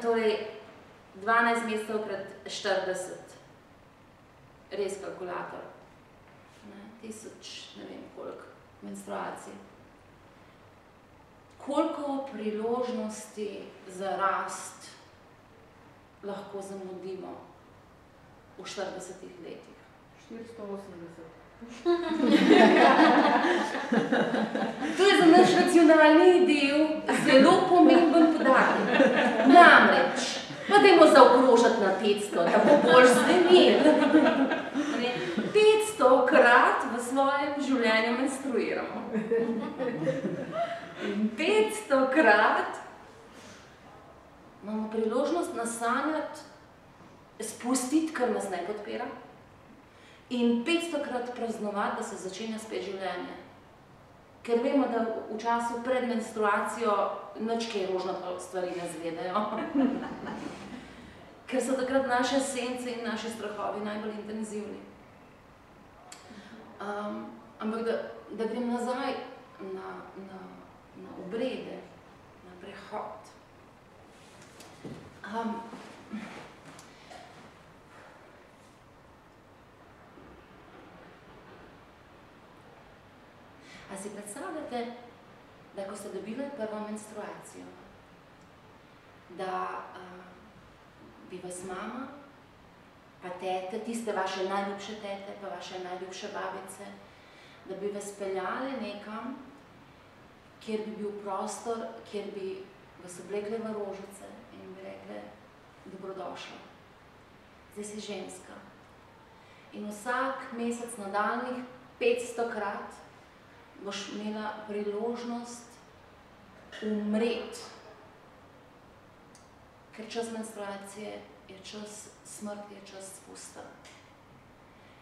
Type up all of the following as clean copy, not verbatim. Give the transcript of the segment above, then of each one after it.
Torej, 12 mesecev krat 40, res kalkulator, 1000, ne vem koliko, menstruacij. Koliko priložnosti za rast lahko zamudimo v 40 letih? 480. To je za naš racionalni del zelo pomemben podatek. Namreč, pa dajmo zaokrožiti na 500, da bo bolj zvenel. 500 krat v svojem življenju menstruiramo. In 500 krat imamo priložnost nasanjati, spustiti, kar nas ne podpira. In 500 krat praznovati, da se začenja spet življenje. Ker vemo, da v času pred menstruacijo nič kaj rožnato stvari ne zvedajo. Ker so takrat naše sence in naši strahovi najbolj intenzivni. Ampak da grem nazaj na obrede, na prehod. A si predstavljate, da ko ste dobili prvo menstruacijo, da bi vas mama, pa tete, tiste vaše najljubše tete, pa vaše najljubše babice, da bi vas peljali nekam, kjer bi bil prostor, kjer bi vas oblekli v rožice in bi rekli, dobrodošla. Zdaj si ženska. In vsak mesec nadaljnjih 500 krat boš imela priložnost umreti. Ker čas menstruacije je čas smrti, je čas spusta.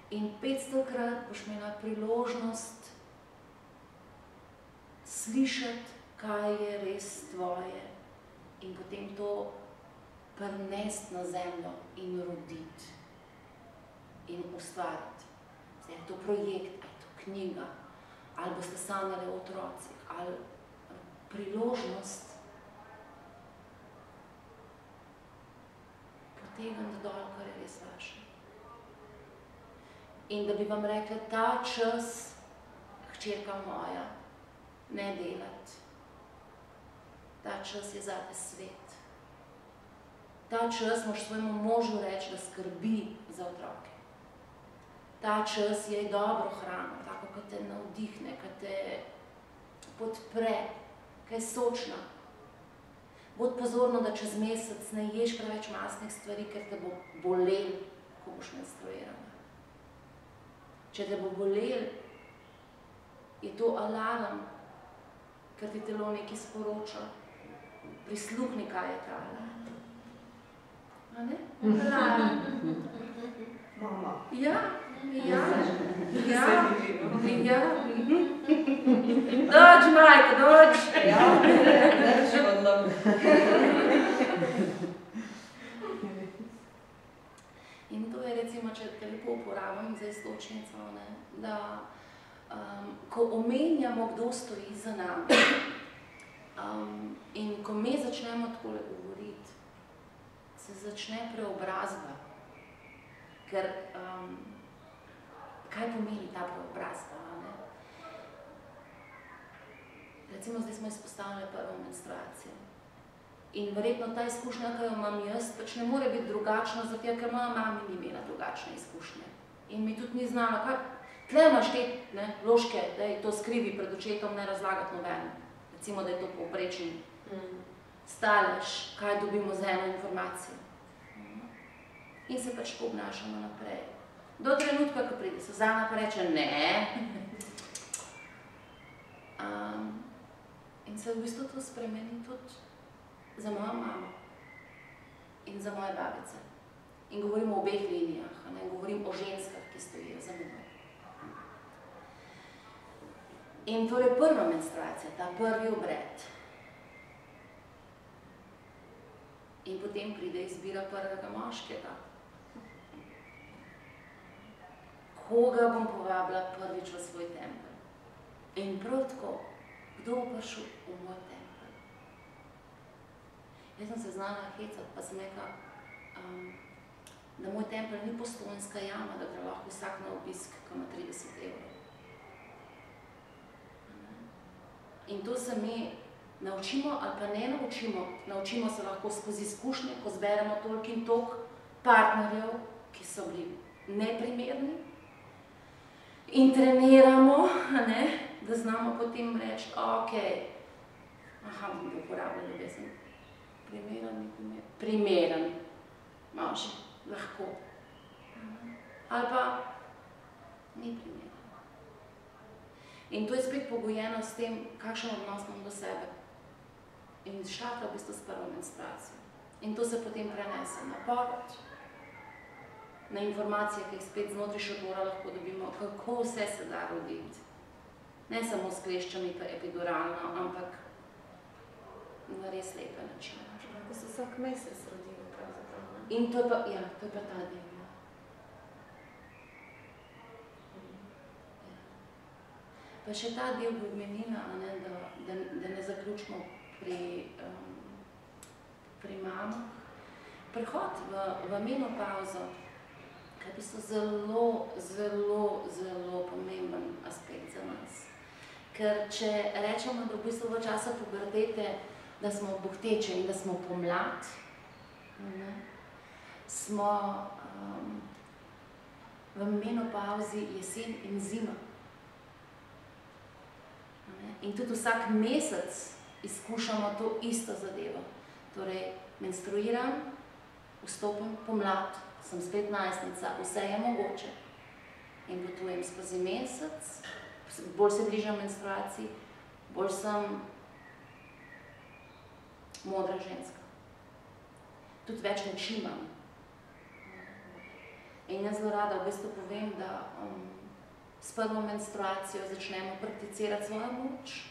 In 500 krat boš imela priložnost slišati, kaj je res tvoje in potem to prinesti na zemljo in roditi in ustvariti. Zdaj je to projekt, je to knjiga, ali boste sanjali o otrocih, ali priložnost potegniti dol, kar je res vaše. In da bi vam rekla, ta čas, hčerka moja, ne delati. Ta čas je zate svet. Ta čas moraš svojemu možu reči, da skrbi za otroke. Ta čas je dobro hrano, tako, ko te navdihne, ko te podpre, ko je sočna. Bod pozorno, da čez mesec ne ješ preveč mastnih stvari, ker te bo bolel, ko boš menstruirana. Če te bo bolel, je to alarm, ker ti telo nekaj sporoča. Prisluhni, kaj je ta alarm. A ne? Alarm. Mama. Ja. Dođi, majka, dođi. Ja, ne še odlom. In to je recimo, če te lepo uporabim za iztočnico, da ko omenjamo, kdo stoji za nami in ko mi začnemo takole govoriti, se začne preobrazba. Ker kaj pomeni ta preobrazba? Recimo, zdaj smo izpostavili prvo menstruacijo. In verjetno ta izkušnja, ki jo imam jaz, pač ne more biti drugačna, zato ker moja mama ni imela drugačne izkušnje. In mi tudi ni znala, kaj, tle imaš te vložke, da je to skrivi pred očetom, ne razlagati nobeno. Recimo, da je to povprečni stalež, kaj dobimo za eno informacijo. In se pač obnašamo naprej. Do trenutka, ko pride Suzana, pa reče ne. In se v bistvu to spremeni tudi za mojo mamo in za moje babice. In govorim o obeh linijah, govorim o ženskah, ki stojijo za mano. In torej prva menstruacija, ta prvi obred. In potem pride izbira prvega moškega. Koga bom povabila prvič v svoj tempelj? In prav tako, kdo bo prišel v moj tempelj? Jaz sem se znala hecati, pa sem rekla, da moj tempelj ni Postojnska jama, da gre lahko vsak na obisk, ko ima 30 evrov. In to se mi naučimo ali pa ne naučimo. Naučimo se lahko skozi izkušnje, ko zberemo toliko in toliko partnerjev, ki so bili neprimerni. In treniramo, da znamo potem reči, ok, bom uporabljala ljubezen. Primeren, mož, lahko. Ali pa ni primeren. In to je spet pogojeno s tem, kakšen odnos imam do sebe. In štarta v bistvu s prvo menstruacijo. In to se potem prenese na porod, na informacije, ki jih spet znotraj šotora lahko dobimo, kako vse se da roditi. Ne samo s kleščami pa epiduralno, ampak na res lepe načine. Ko se vsak mesec rodimo pravzaprav. In to je pa, ja, to je pa ta del. Pa še ta del bi omenila, da ne zaključimo pri mamah. Prehod v menopavzo, kaj so zelo, zelo, zelo pomemben aspekt za nas. Ker če rečemo, da v bistvu v času pubertete, da smo bohteče in da smo pomlad, smo v menopavzi jesen in zima. In tudi vsak mesec izkušamo to isto zadevo. Torej, menstruiram, vstopim pomlad, sem spet najstnica, vse je mogoče. In potujem skozi mesec, bolj se bližam menstruaciji, bolj sem modra ženska. Tudi več moči imam. In jaz zelo rada v bistvu povem, da s prvo menstruacijo začnemo prakticirati svojo moč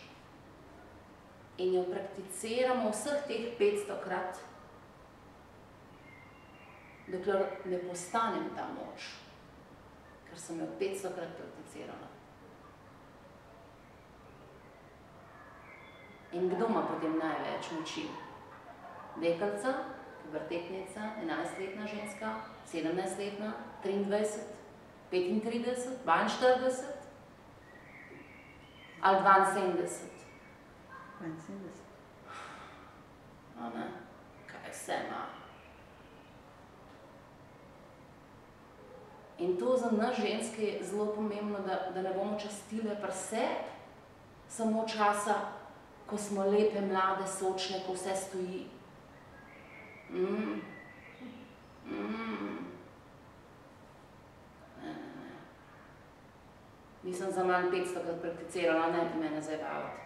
in jo prakticiramo vseh teh 500-krat, dokler ne postanem ta moč, ker sem jo 500-krat prakticirala. In kdo ima potem največ moči? Deklica, pubertetnica, 11-letna ženska, 17-letna, 23, 35, 42 ali 72? 72. Kaj vse ima. In to za nas ženske je zelo pomembno, da ne bomo častile pri sebi samo časa, ko smo lepe, mlade, sočne, ko vse stoji. Nisem za manj 500-krat prakticirala, ne bi mene zabavati.